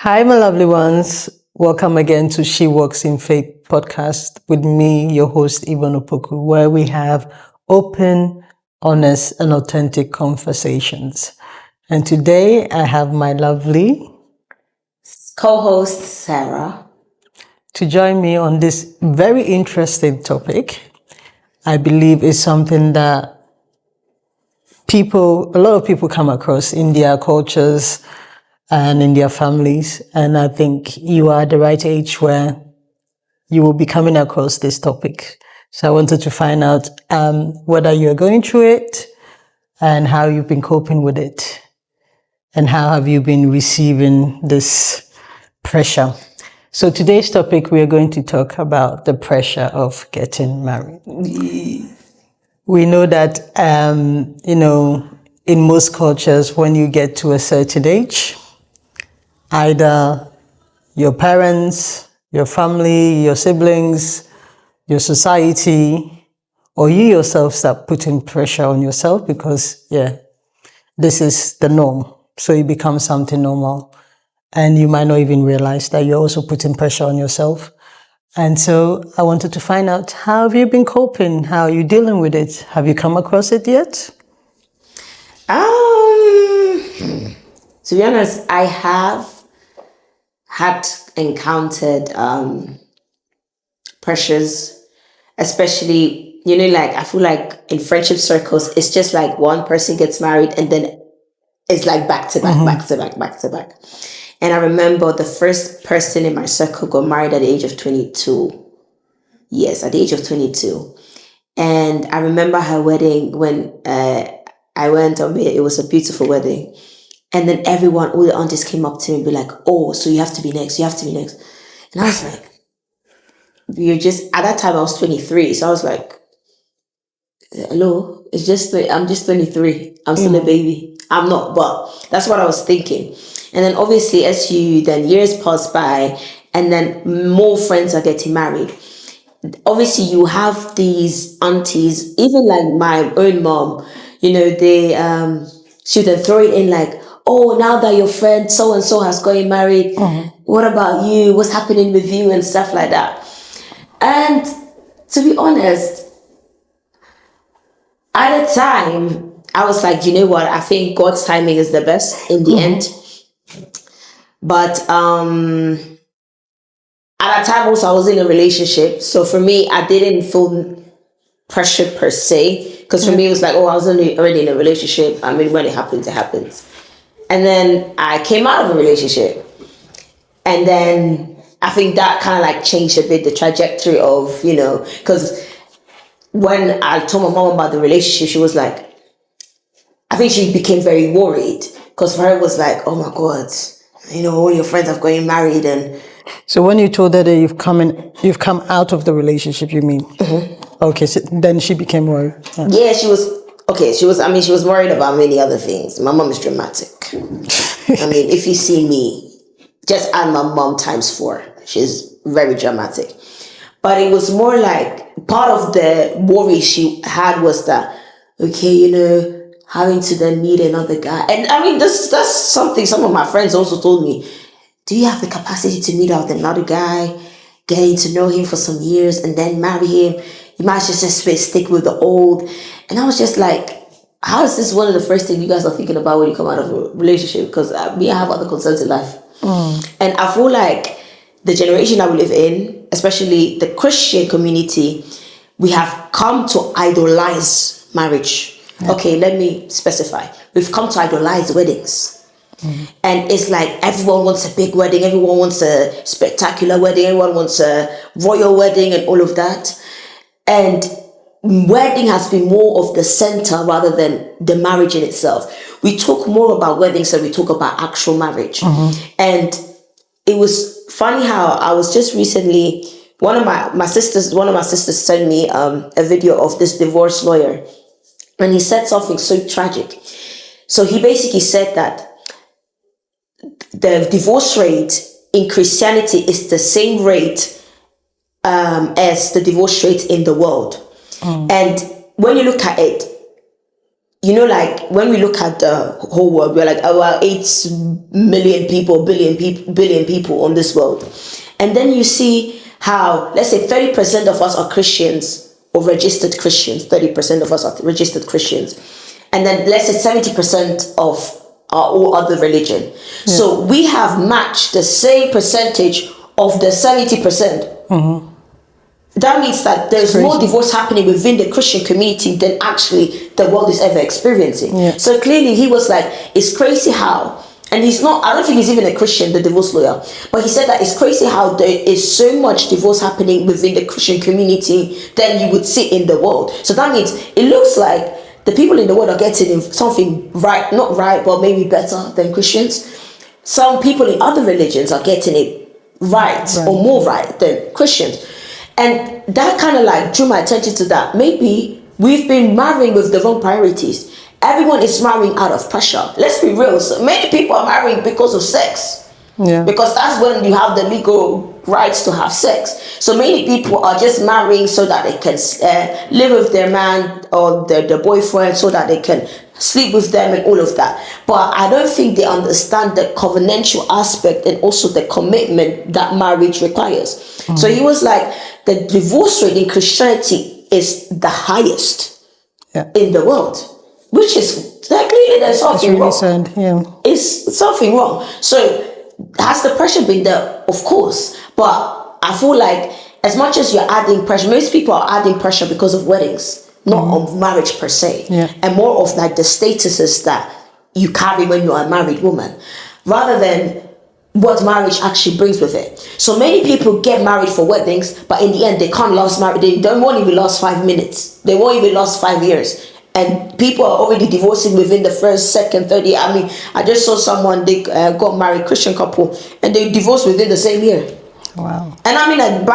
Hi, my lovely ones. Welcome again to She Walks in Faith podcast with me, your host, Ivan Opoku, where we have open, honest, and authentic conversations. And today I have my lovely co-host Sarah to join me on this very interesting topic. I believe is something that a lot of people come across in their cultures and in their families. And I think you are at the right age where you will be coming across this topic. So I wanted to find out whether you're going through it and how you've been coping with it and how have you been receiving this pressure. So today's topic, we are going to talk about the pressure of getting married. We know that, in most cultures, when you get to a certain age, either your parents, your family, your siblings, your society, or you yourself start putting pressure on yourself because, this is the norm. So it becomes something normal. And you might not even realize that you're also putting pressure on yourself. And so I wanted to find out, how have you been coping? How are you dealing with it? Have you come across it yet? To be honest, I have had encountered pressures, especially, I feel like in friendship circles, it's just like one person gets married and then it's like back to back, back to back, back to back. And I remember the first person in my circle got married at the age of 22. Yes, at the age of 22. And I remember her wedding when I went on it. It was a beautiful wedding. And then all the aunties came up to me and be like, oh, so you have to be next. You have to be next. And I was like, at that time I was 23. So I was like, hello, I'm just 23. I'm still a baby. I'm not, but that's what I was thinking. And then obviously then years pass by and then more friends are getting married. Obviously you have these aunties, even like my own mom, she would then throw it in like, oh, now that your friend so and so has gotten married, what about you? What's happening with you and stuff like that? And to be honest, at the time, I was like, you know what? I think God's timing is the best in the end. But at that time also I was in a relationship. So for me, I didn't feel pressure per se. Because for me, it was like, oh, I was already in a relationship. I mean, when it happens, it happens. And then I came out of a relationship. And then I think that kind of like changed a bit the trajectory of, because when I told my mom about the relationship, she was like, I think she became very worried. Because for her, it was like, oh my God, all your friends have gotten married. And so when you told her that you've come out of the relationship, you mean? Okay, so then she became worried. Yeah, she was. Okay, she was worried about many other things. My mom is dramatic. I mean, if you see me, just add my mom times 4. She's very dramatic. But it was more like part of the worry she had was that, okay, having to then meet another guy. And I mean, that's something some of my friends also told me. Do you have the capacity to meet out with another guy, getting to know him for some years and then marry him? You might just stick with the old. And I was just like, how is this one of the first things you guys are thinking about when you come out of a relationship? Because I have other concerns in life. And I feel like the generation that we live in, especially the Christian community, we have come to idolize marriage. Yeah. Okay, let me specify. We've come to idolize weddings. And it's like everyone wants a big wedding, everyone wants a spectacular wedding, everyone wants a royal wedding and all of that. And wedding has been more of the center rather than the marriage in itself. We talk more about weddings than we talk about actual marriage. And it was funny how I was just recently, one of my sisters sent me a video of this divorce lawyer, and he said something so tragic. So he basically said that the divorce rate in Christianity is the same rate as the divorce rate in the world. And when you look at it, like when we look at the whole world, we're like, oh, well, 8 million people, billion people on this world. And then you see how, let's say 30% of us are Christians or registered Christians, 30% of us are registered Christians. And then let's say 70% of are all other religion. Yeah. So we have matched the same percentage of the 70%. Mm-hmm. That means that there's more divorce happening within the Christian community than actually the world is ever experiencing. Yeah. So clearly he was like, it's crazy how, and he's not, I don't think he's even a Christian, the divorce lawyer, but he said that it's crazy how there is so much divorce happening within the Christian community than you would see in the world. So that means it looks like the people in the world are getting something right, not right, but maybe better than Christians. Some people in other religions are getting it right. Or more right than Christians. And that kind of like drew my attention to that. Maybe we've been marrying with the wrong priorities. Everyone is marrying out of pressure. Let's be real. So many people are marrying because of sex. Yeah. Because that's when you have the legal rights to have sex. So many people are just marrying so that they can live with their man or their boyfriend, so that they can sleep with them and all of that. But I don't think they understand the covenantal aspect and also the commitment that marriage requires. Mm-hmm. So he was like, the divorce rate in Christianity is the highest in the world, which is clearly there's something wrong. Sad, yeah. It's something wrong. So has the pressure been there? Of course. But I feel like as much as you're adding pressure, most people are adding pressure because of weddings, not on marriage per se, and more of like the statuses that you carry when you're a married woman, rather than what marriage actually brings with it. So many people get married for weddings, but in the end they can't last marriage. They won't even last 5 minutes. They won't even last 5 years. And people are already divorcing within the first, second, third year. I mean, I just saw someone, they got married, Christian couple, and they divorced within the same year. Wow. And I mean, like,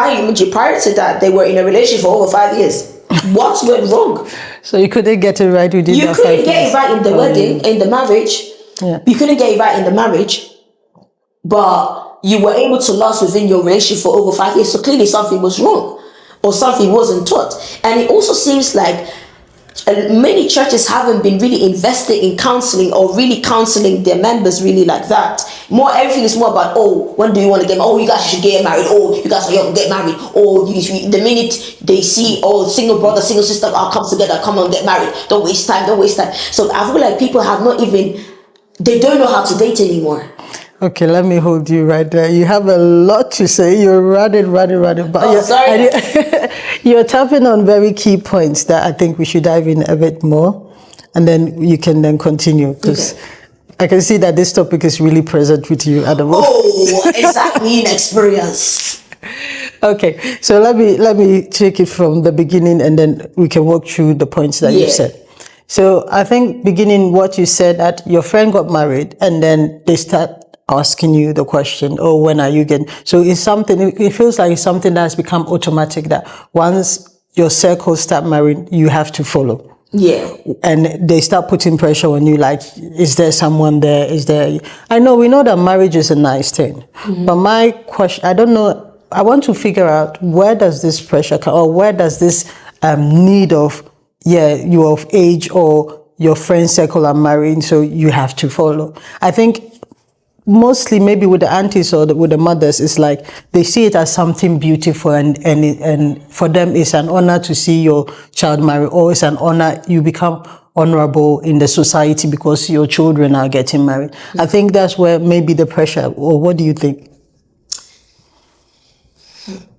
prior to that, they were in a relationship for over 5 years. What went wrong? So you couldn't get it right within You couldn't get it right in the wedding, in the marriage. Yeah. You couldn't get it right in the marriage. But you were able to last within your relationship for over 5 years. So clearly something was wrong, or something wasn't taught. And it also seems like many churches haven't been really invested in counseling, or really counseling their members really like that. Everything is more about, oh, when do you want to get married? Oh, you guys should get married. Oh, you guys are young, get married. Oh, the minute they see, oh, single brother, single sister, come together, come on, get married. Don't waste time. So I feel like people have not even, they don't know how to date anymore. Okay, let me hold you right there. You have a lot to say. You're running. But sorry. You're tapping on very key points that I think we should dive in a bit more, and then you can then continue, because I can see that this topic is really present with you at the moment. Oh, exactly, inexperience. Okay, so let me take it from the beginning, and then we can walk through the points that you said. So I think beginning what you said, that your friend got married and then they start asking you the question, oh, when are you getting? So it's something, it feels like it's something that has become automatic, that once your circles start marrying, you have to follow. Yeah. And they start putting pressure on you, like, is there someone there? We know that marriage is a nice thing. Mm-hmm. But my question, I don't know, I want to figure out, where does this pressure come, or where does this need of, you're of age, or your friend circle are marrying, so you have to follow. I think mostly maybe with the aunties or with the mothers, it's like they see it as something beautiful, and for them it's an honor to see your child marry, or it's an honor, you become honorable in the society because your children are getting married. I think that's where maybe the pressure, or what do you think?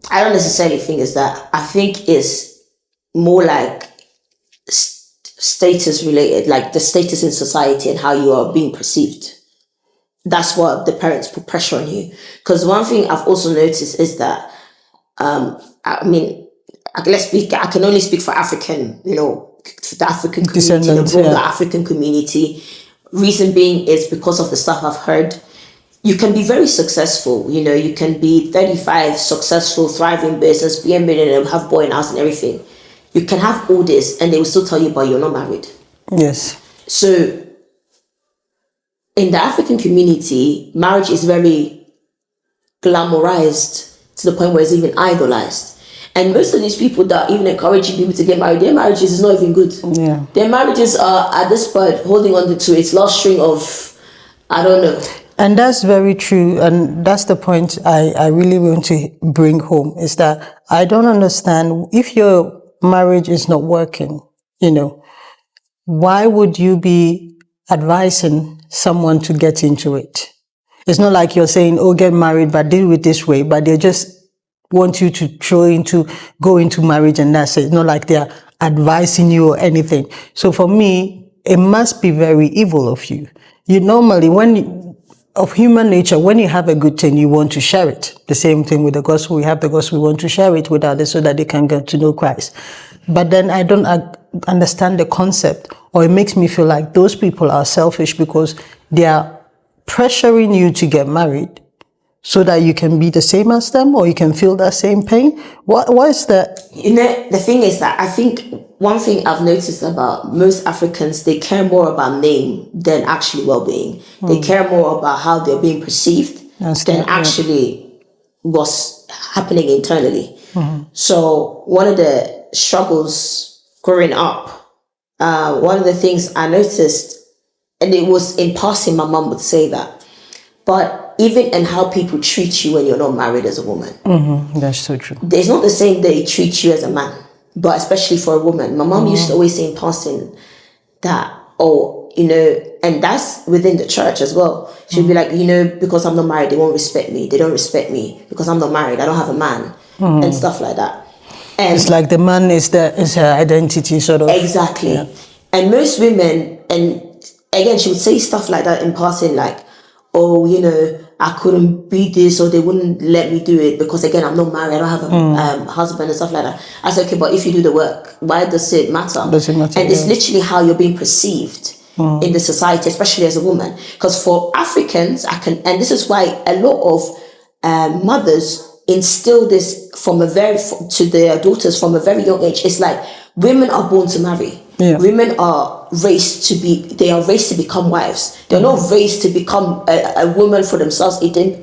I don't necessarily think it's that. I think it's more like status related, like the status in society and how you are being perceived. That's what the parents put pressure on you. Because one thing I've also noticed is that, I mean, I can only speak for African, the African community, the broader African community. Reason being is because of the stuff I've heard. You can be very successful, you can be 35, successful, thriving business, be a millionaire, have boy in house and everything. You can have all this and they will still tell you, but you're not married. Yes. So in the African community, marriage is very glamorized to the point where it's even idolized. And most of these people that are even encouraging people to get married, their marriages is not even good. Yeah. Their marriages are at this point holding on to its last string of, I don't know. And that's very true. And that's the point I really want to bring home, is that I don't understand, if your marriage is not working, why would you be advising someone to get into it? It's not like you're saying, oh, get married, but do it this way. But they just want you to go into marriage, and that's it. It's not like they're advising you or anything. So for me, it must be very evil of you. You normally, of human nature, when you have a good thing, you want to share it. The same thing with the gospel. We have the gospel, we want to share it with others so that they can get to know Christ. But then I don't understand the concept, or it makes me feel like those people are selfish because they are pressuring you to get married so that you can be the same as them, or you can feel that same pain. What is that? The thing is that I think one thing I've noticed about most Africans, they care more about name than actually well-being. They care more about how they're being perceived than actually what's happening internally. So one of the struggles growing up, one of the things I noticed, and it was in passing, my mom would say that, but even in how people treat you when you're not married as a woman. That's so true. It's not the same they treat you as a man, but especially for a woman. My mom used to always say in passing that, and that's within the church as well. She'd be like, because I'm not married, they won't respect me. They don't respect me because I'm not married. I don't have a man and stuff like that. And it's like the man is her identity, sort of. Exactly. Yeah. And most women, and again, she would say stuff like that in passing, like, oh, I couldn't be this, or they wouldn't let me do it because, again, I'm not married, I don't have a husband and stuff like that. I said, okay, but if you do the work, why does it matter? Does it matter? And it's literally how you're being perceived in the society, especially as a woman. Because for Africans, and this is why a lot of mothers instill this to their daughters from a very young age. It's like women are born to marry. Yeah. Women are raised to become wives. They're not raised to become a woman for themselves, independent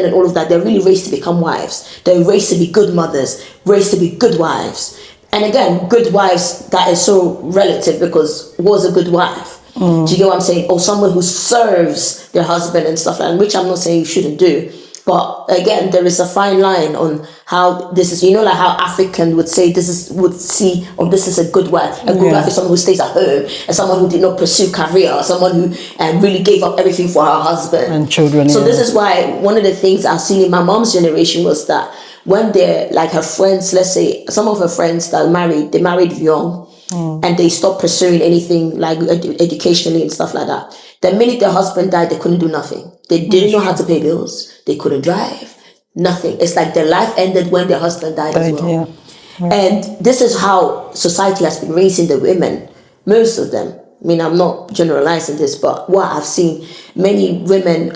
and all of that. They're really raised to become wives. They're raised to be good mothers, raised to be good wives. And again, good wives, that is so relative, because what's a good wife? Do you get what I'm saying? Or someone who serves their husband and stuff like that, which I'm not saying you shouldn't do. But again, there is a fine line on how this is, like how African would say this is a good wife. A good wife is someone who stays at home, and someone who did not pursue career, someone who really gave up everything for her husband and children. So this is why one of the things I've seen in my mom's generation was that when they're like her friends, let's say some of her friends that married, they married young, and they stopped pursuing anything like educationally and stuff like that. The minute their husband died, they couldn't do nothing. They didn't know how to pay bills. They couldn't drive. Nothing. It's like their life ended when their husband died as well. Yeah. And this is how society has been raising the women. Most of them. I mean, I'm not generalizing this, but what I've seen, many women,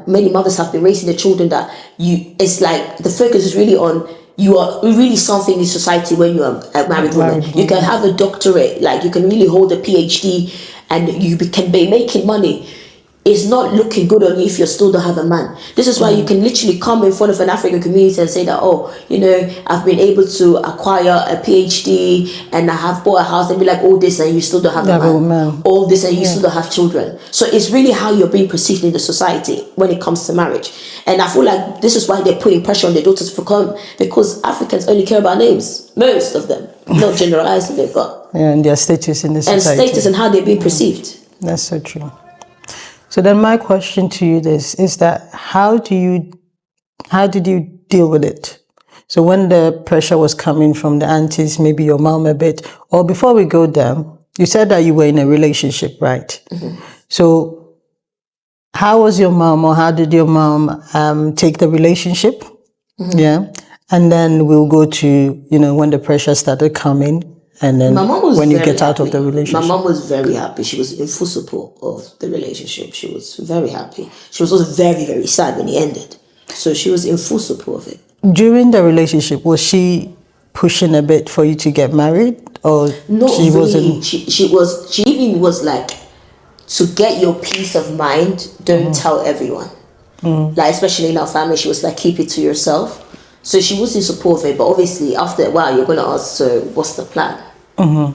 many mothers have been raising the children that it's like the focus is really on, you are really something in society when you are a married woman. You can have a doctorate, like you can really hold a PhD, and you can be making money. It's not looking good on you if you still don't have a man. This is why you can literally come in front of an African community and say that, I've been able to acquire a PhD and I have bought a house, and be like, all this, and you still don't have a man. All this, and you still don't have children. So it's really how you're being perceived in the society when it comes to marriage. And I feel like this is why they're putting pressure on their daughters to come, because Africans only care about names. Most of them. Not generalizing it, but... Yeah, and their status in the society. And status and how they're being perceived. That's so true. So then my question to you is that how did you deal with it? So when the pressure was coming from the aunties, maybe your mom a bit, or before we go there, you said that you were in a relationship, right? Mm-hmm. So how was your mom, or how did your mom take the relationship? Mm-hmm. Yeah. And then we'll go to, when the pressure started coming. And then when you get out of the relationship. My mom was very happy. She was in full support of the relationship. She was very happy. She was also very, very sad when it ended. So she was in full support of it. During the relationship, was she pushing a bit for you to get married? Or no, she really wasn't? She even was like, to get your peace of mind, don't tell everyone. Like, especially in our family, she was like, keep it to yourself. So she was in support of it, but obviously after a while you're gonna ask, so what's the plan?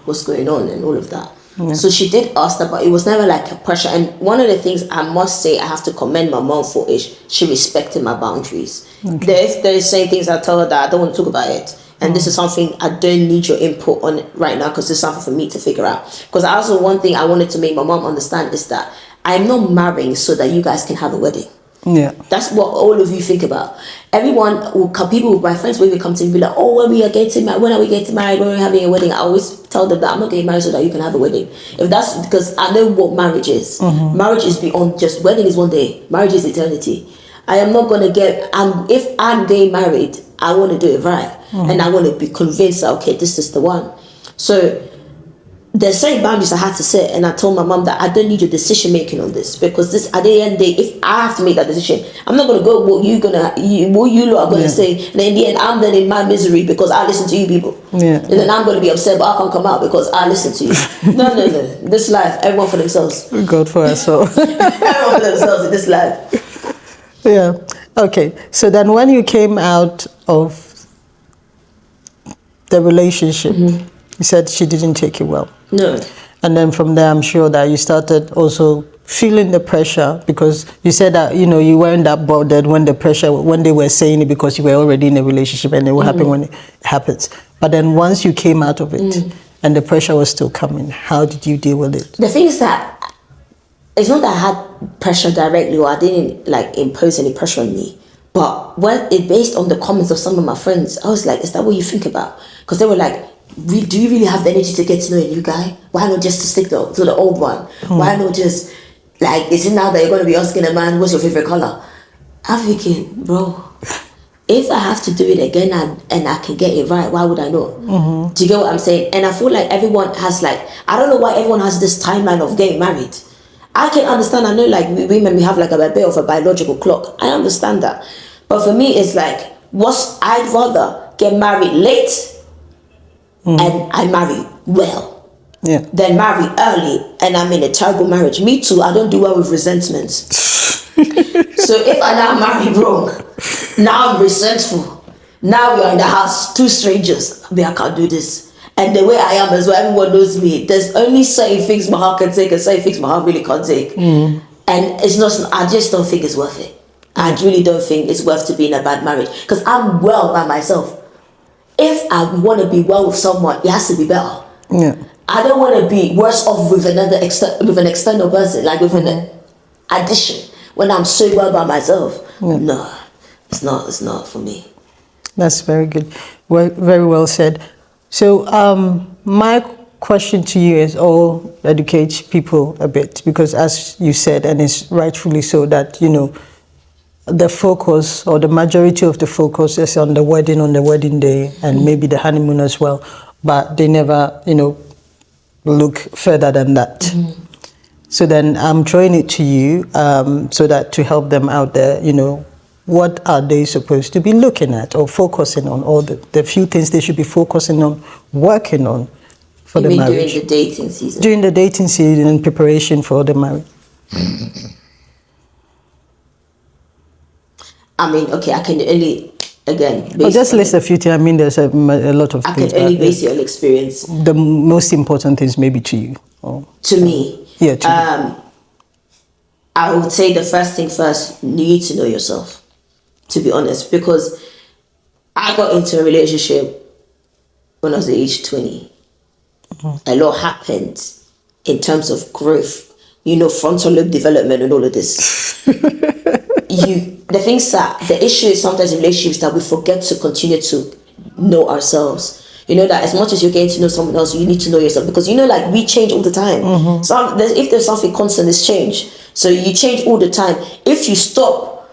What's going on and all of that. So she did ask that, but it was never like a pressure. And one of the things I must say I have to commend my mom for is she respected my boundaries. If there is certain things I tell her that I don't want to talk about it, and this is something I don't need your input on right now because it's something for me to figure out. Because also one thing I wanted to make my mom understand is that I'm not marrying so that you guys can have a wedding. Yeah. That's what all of you think about. Everyone will come, people, my friends will come to me and be like, oh, when are we getting married, when are we having a wedding? I always tell them that I'm not getting married so that you can have a wedding. If that's because I know what marriage is. Marriage is beyond just wedding is one day. Marriage is eternity. I am not gonna if I'm getting married, I want to do it right. And I want to be convinced that okay, this is the one. So there's certain boundaries I had to set, and I told my mom that I don't need your decision making on this, because this at the end of the day, if I have to make that decision, I'm not gonna go what you lot are gonna say, and in the end I'm then in my misery because I listen to you people. And then I'm gonna be upset, but I can't come out because I listen to you. No. This life, everyone for themselves. God for ourselves. Everyone for themselves in this life. Yeah. Okay. So then when you came out of the relationship, you said she didn't take it well. No. And then from there, I'm sure that you started also feeling the pressure, because you said that, you weren't that bothered when they were saying it, because you were already in a relationship and it will happen when it happens. But then once you came out of it and the pressure was still coming, how did you deal with it? The thing is that it's not that I had pressure directly, or I didn't like impose any pressure on me. But when it based on the comments of some of my friends, I was like, is that what you think about? Because they were like, do you really have the energy to get to know a new guy? Why not just to stick to the old one? Why not just, like, is it now that you're going to be asking a man, what's your favorite color? I'm thinking, bro, if I have to do it again and I can get it right, why would I not? Do you get what I'm saying? And I feel like everyone has I don't know why everyone has this timeline of getting married. I can understand, I know like women, we have like a bit of a biological clock. I understand that. But for me, it's like, I'd rather get married late and I marry well, than marry early and I'm in a terrible marriage. Me too, I don't do well with resentments. So if I now marry wrong, now I'm resentful. Now we're in the house, two strangers, I can't do this. And the way I am as well, everyone knows me. There's only certain things my heart can take and certain things my heart really can't take. And it's not, I just don't think it's worth it. I really don't think it's worth to be in a bad marriage, because I'm well by myself. If I want to be well with someone, it has to be better. I don't want to be worse off with with an external person, like with an addition, when I'm so well by myself. No, it's not for me. That's very good. Very well said. So my question to you is all educate people a bit, because as you said, and it's rightfully so, that the focus, or the majority of the focus, is on the wedding day, and maybe the honeymoon as well, but they never look further than that. So then I'm throwing it to you, so that to help them out there, what are they supposed to be looking at or focusing on, or the few things they should be focusing on, working on for the marriage? During the dating season? During the dating season and preparation for the marriage. I mean, okay, I can only, again... just list a few things. I mean, there's a lot of things. I can only base it on experience. The most important things maybe to you. Or, to me? Yeah, to you. I would say the first thing first, you need to know yourself, to be honest, because I got into a relationship when I was at age 20. A lot happened in terms of growth, frontal lobe development and all of this. The issue is sometimes in relationships that we forget to continue to know ourselves. That as much as you're getting to know someone else, you need to know yourself, because we change all the time. So if there's something constant, it's change. So you change all the time. If you stop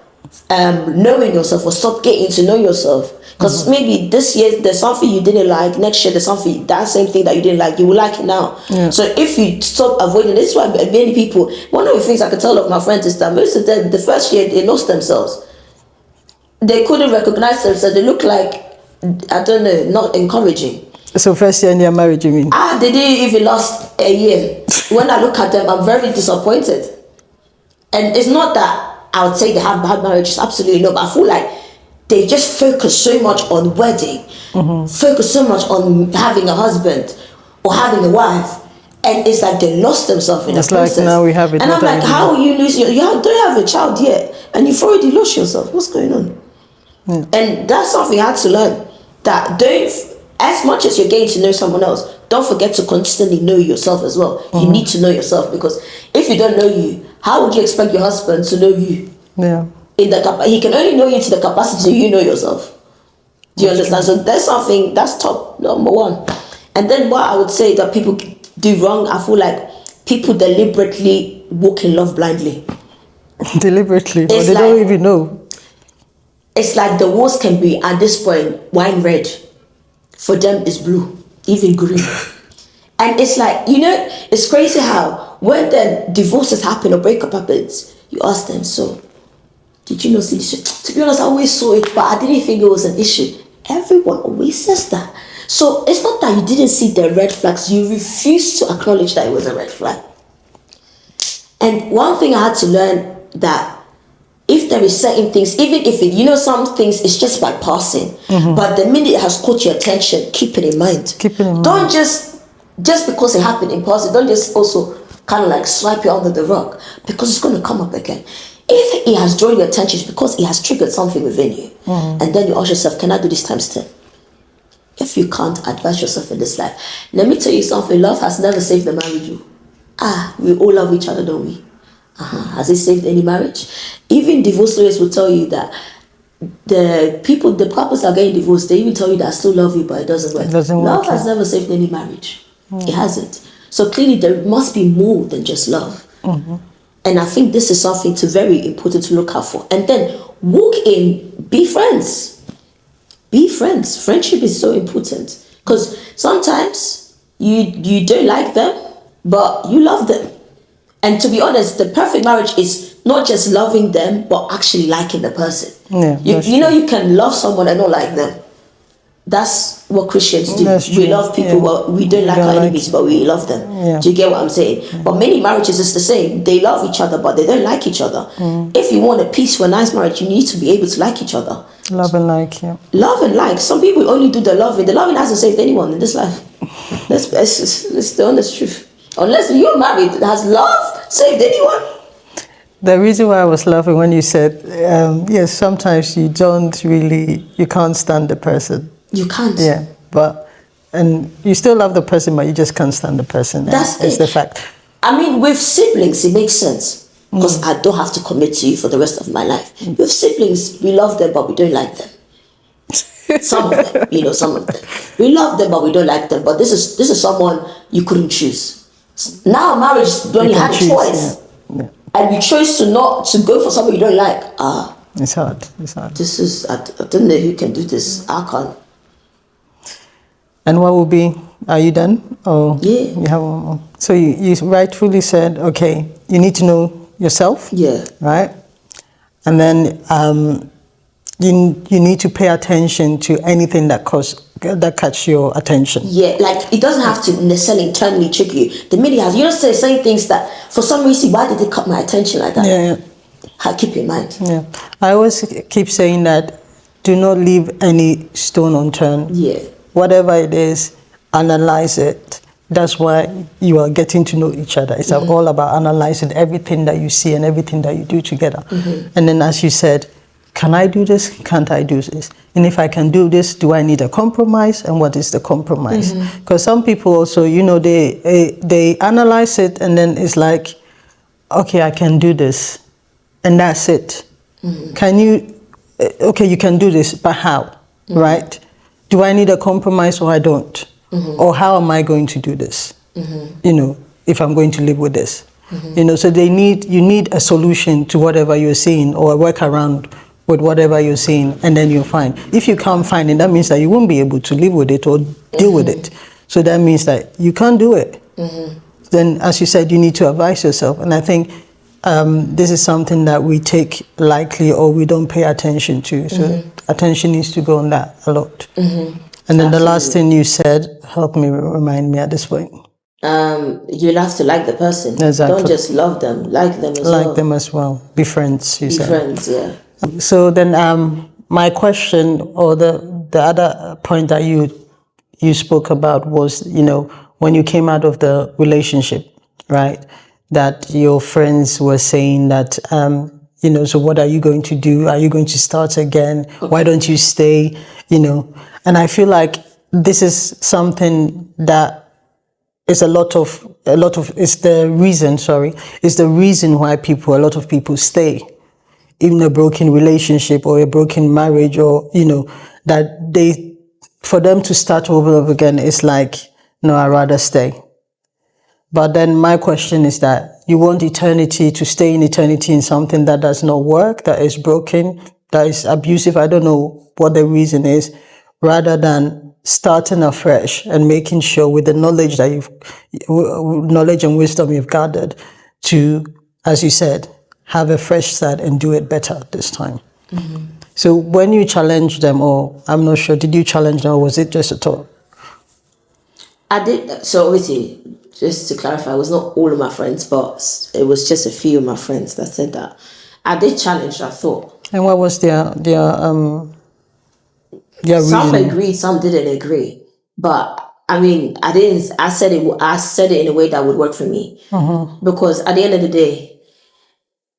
knowing yourself, or stop getting to know yourself, because maybe this year there's something you didn't like, next year there's something, that same thing that you didn't like, you will like it now. So if you stop avoiding, this is why many people, one of the things I could tell of my friends is that most of them, the first year they lost themselves. They couldn't recognize themselves. They look like, I don't know, not encouraging. So first year in their marriage, you mean? They didn't even last a year. When I look at them, I'm very disappointed. And it's not that I would say they have bad marriages, absolutely not. But I feel like they just focus so much on wedding, focus so much on having a husband or having a wife, and it's like they lost themselves in the It's like process. now we have it. And I'm what are like, you how will you lose don't have a child yet, and you've already lost yourself? What's going on? And that's something I had to learn. That don't, as much as you're getting to know someone else, don't forget to constantly know yourself as well. You need to know yourself, because if you don't know you, how would you expect your husband to know you? Yeah. He can only know you to the capacity you know yourself. Do you understand? So that's something that's top number one. And then what I would say that people do wrong, I feel like people deliberately walk in love blindly. Deliberately, or It's they don't like- even know. It's like the walls can be at this point wine red. For them it's blue, even green. And it's like, it's crazy how when the divorces happen or breakup happens, you ask them, so did you not see this? To be honest, I always saw it, but I didn't think it was an issue. Everyone always says that. So it's not that you didn't see the red flags, you refused to acknowledge that it was a red flag. And one thing I had to learn, that if there is certain things, even if some things it's just by passing, but the minute it has caught your attention, keep it in mind. Keep it in mind. Don't just because it happened in passing, don't just also kind of like swipe it under the rug, because it's going to come up again. If it has drawn your attention, it's because it has triggered something within you. And then you ask yourself, can I do this times 10? If you can't, advance yourself in this life. Let me tell you something, love has never saved the marriage. We all love each other, don't we? Has it saved any marriage? Even divorce lawyers will tell you that the couples that are getting divorced, they even tell you that I still love you, but it doesn't work. Love has never saved any marriage. It hasn't. So clearly there must be more than just love. And I think this is something very important to look out for. And then walk in, be friends. Be friends. Friendship is so important, because sometimes you don't like them, but you love them. And to be honest, the perfect marriage is not just loving them, but actually liking the person. Yeah, you can love someone and not like them. That's what Christians do. We love people, but we don't like our enemies, but we love them. Yeah. Do you get what I'm saying? But many marriages is the same. They love each other, but they don't like each other. If you want a peaceful, nice marriage, you need to be able to like each other. Love and like, yeah. Love and like. Some people only do the loving. The loving hasn't saved anyone in this life. That's the honest truth. Unless you're married, has love saved anyone? The reason why I was laughing when you said, yes, sometimes you can't stand the person. You can't. Yeah, and you still love the person, but you just can't stand the person. That's the fact. I mean, with siblings, it makes sense, because I don't have to commit to you for the rest of my life. With siblings, we love them, but we don't like them. Some of them, some of them. We love them, but we don't like them. But this is someone you couldn't choose. Now marriage, when you had a choice, and you chose to go for someone you don't like. It's hard. I don't know who can do this. I can't. And what will be? Are you done? Or Yeah. You have one more. So you rightfully said, okay, you need to know yourself. Yeah. Right. And then you need to pay attention to anything that catch your attention. Yeah, like it doesn't have to necessarily internally trick you. The media has, saying things that for some reason, why did it cut my attention like that? Yeah. Keep in mind. Yeah. I always keep saying that, do not leave any stone unturned. Yeah. Whatever it is, analyze it. That's why you are getting to know each other. It's all about analyzing everything that you see and everything that you do together. And then, as you said, can I do this? Can't I do this? And if I can do this, do I need a compromise? And what is the compromise? Because some people also, they analyze it, and then it's like, okay, I can do this, and that's it. Can you? Okay, you can do this, but how? Right? Do I need a compromise, or I don't? Or how am I going to do this? If I'm going to live with this. So you need a solution to whatever you're seeing, or a workaround with whatever you're seeing, and then you're fine. If you can't find it, that means that you won't be able to live with it or deal with it. So that means that you can't do it. Then, as you said, you need to advise yourself. And I think this is something that we take lightly, or we don't pay attention to. So attention needs to go on that a lot. And then the last thing you said, remind me at this point. You'll have to like the person. Exactly. Don't just love them, like them as well. Like them as well. Be friends, you said. Be friends, yeah. So then my question, or the other point that you spoke about was, when you came out of the relationship, right? That your friends were saying that, so what are you going to do? Are you going to start again? Why don't you stay? And I feel like this is something that is a lot of, it's the reason why a lot of people stay in a broken relationship or a broken marriage, or, that for them to start over again, it's like, no, I'd rather stay. But then my question is that you want eternity to stay in eternity in something that does not work, that is broken, that is abusive. I don't know what the reason is, rather than starting afresh and making sure with the knowledge that knowledge and wisdom you've gathered to, as you said, have a fresh start and do it better this time. Mm-hmm. So when you challenge them, or I'm not sure, did you challenge them, or was it just a talk? I did. So obviously, just to clarify, it was not all of my friends, but it was just a few of my friends that said that. I did challenge that thought. And what was their some reasoning? agreed, some didn't agree. But I mean, I didn't. I said it in a way that would work for me. Mm-hmm. Because at the end of the day,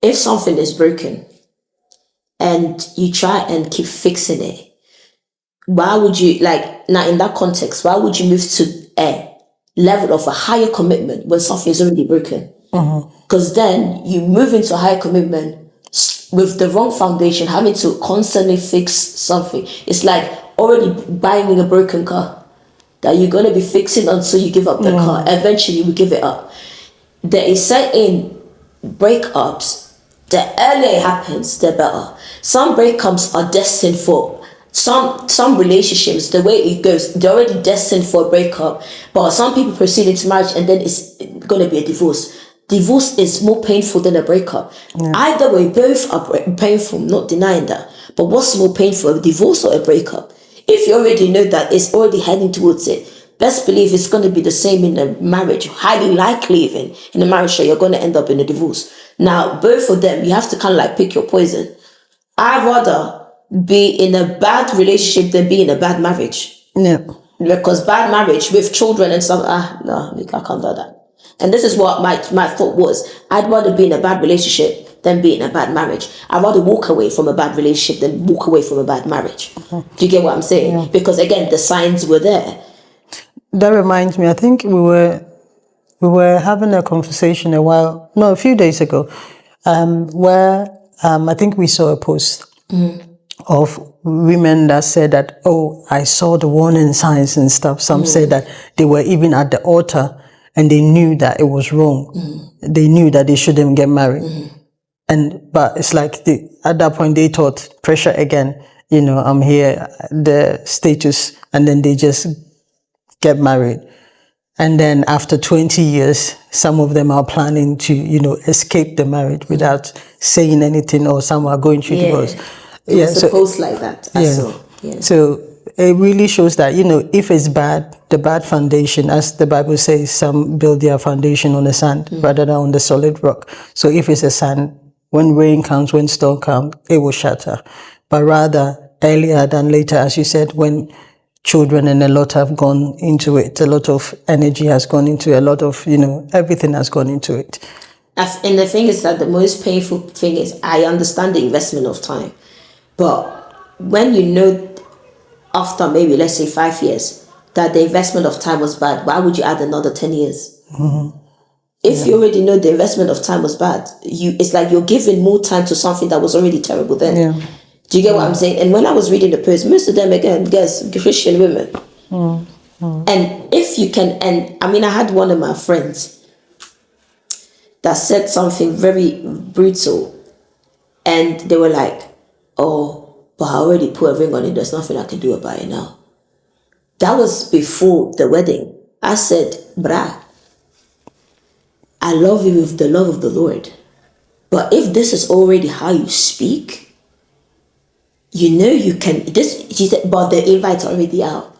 if something is broken and you try and keep fixing it, why would you, now in that context, why would you move to a level of a higher commitment when something is already broken? Because then you move into a higher commitment with the wrong foundation, having to constantly fix something. It's like already buying a broken car that you're going to be fixing until you give up the car. Eventually you will give it up. There is certain breakups, the earlier it happens, the better. Some breakups are destined for some relationships, the way it goes, they're already destined for a breakup. But some people proceed into marriage and then it's going to be a divorce. Divorce is more painful than a breakup. Yeah. Either way, both are painful, not denying that. But what's more painful, a divorce or a breakup? If you already know that it's already heading towards it, best believe it's going to be the same in a marriage. Highly likely even in a marriage that you're going to end up in a divorce. Now, both of them, you have to kind of pick your poison. I'd rather be in a bad relationship than be in a bad marriage. Yeah. Because bad marriage with children and stuff, no, I can't do that. And this is what my thought was. I'd rather be in a bad relationship than be in a bad marriage. I'd rather walk away from a bad relationship than walk away from a bad marriage. Do you get what I'm saying? Yeah. Because again, the signs were there. That reminds me, I think we were having a conversation a few days ago, where I think we saw a post of women that said that, I saw the warning signs and stuff. Some said that they were even at the altar and they knew that it was wrong. They knew that they shouldn't get married. But it's like at that point they thought, pressure again, I'm here, the status, and then they just get married. And then after 20 years, some of them are planning to, escape the marriage without saying anything, or some are going through divorce. It was a post like that. I saw. Yeah. So it really shows that, if it's bad, the bad foundation, as the Bible says, some build their foundation on the sand rather than on the solid rock. So if it's a sand, when rain comes, when storm comes, it will shatter. But rather earlier than later, as you said, when children and a lot have gone into it, a lot of energy has gone into it, a lot of, everything has gone into it. And the thing is that the most painful thing is, I understand the investment of time. But when you know after maybe, let's say 5 years, that the investment of time was bad, why would you add another 10 years? If you already know the investment of time was bad, it's like you're giving more time to something that was already terrible then. Yeah. Do you get what I'm saying? And when I was reading the post, most of them, again, Christian women. And if you can, and I mean, I had one of my friends that said something very brutal, and they were like, but I already put a ring on it, there's nothing I can do about it now. That was before the wedding. I said, brah, I love you with the love of the Lord. But if this is already how you speak, you can, she said, but the invite's already out.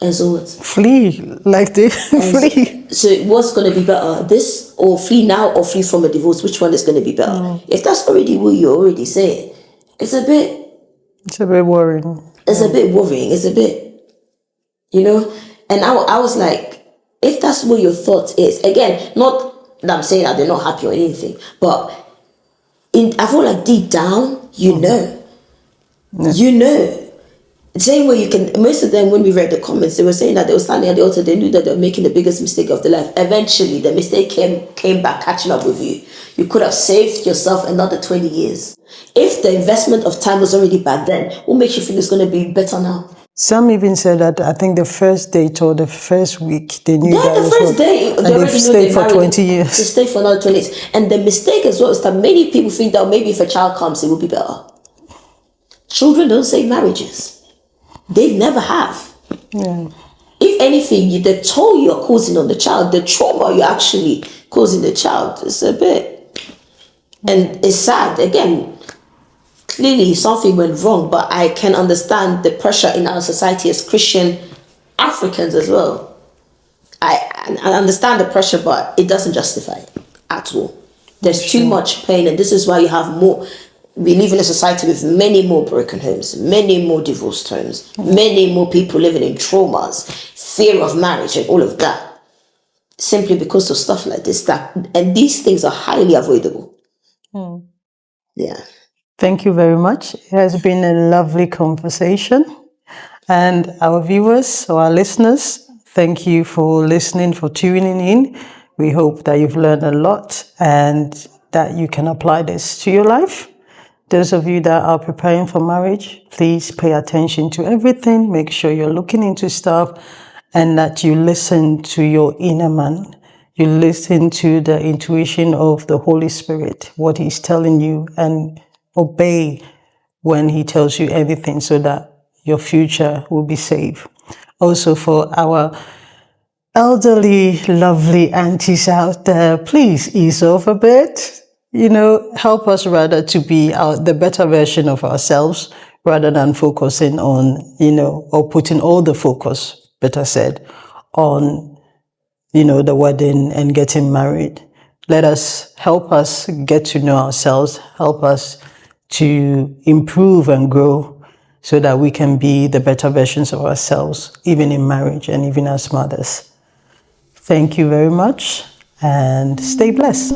And so what? Flee, like this, flee. So what's going to be better? This, or flee now, or flee from a divorce? Which one is going to be better? If that's already what you're already saying, it's a bit, It's a bit worrying. It's a bit worrying. It's a bit, you know. And I was like, if that's what your thought is, again, not that I'm saying that they're not happy or anything, but I feel like deep down, you know, you know. The same way you can, most of them, when we read the comments, they were saying that they were standing at the altar, they knew that they were making the biggest mistake of their life. Eventually, the mistake came back catching up with you. You could have saved yourself another 20 years. If the investment of time was already bad then, what makes you feel it's going to be better now? Some even said that I think the first date or the first week they knew Then that the was first what, day, and they they've already know stayed they for married. 20 They years. stay for another 20 years. And the mistake as well is that many people think that maybe if a child comes, it will be better. Children don't save marriages. They never have. Yeah. If anything, the toll you're causing on the child, the trauma you're actually causing the child is a bit. And it's sad. Again, clearly something went wrong, but I can understand the pressure in our society as Christian Africans as well. I understand the pressure, but it doesn't justify it at all. There's too much pain, and this is why you have more. We live in a society with many more broken homes, many more divorced homes, many more people living in traumas, fear of marriage, and all of that. Simply because of stuff like this, and these things are highly avoidable. Yeah. Thank you very much. It has been a lovely conversation. And our viewers or our listeners, thank you for listening, for tuning in. We hope that you've learned a lot and that you can apply this to your life. Those of you that are preparing for marriage, please pay attention to everything. Make sure you're looking into stuff and that you listen to your inner man. You listen to the intuition of the Holy Spirit, what He's telling you, and obey when He tells you anything so that your future will be safe. Also, for our elderly, lovely aunties out there, please ease off a bit. Help us rather to be the better version of ourselves rather than focusing on, or putting all the focus, better said, on, the wedding and getting married. Help us get to know ourselves, help us to improve and grow so that we can be the better versions of ourselves, even in marriage and even as mothers. Thank you very much and stay blessed.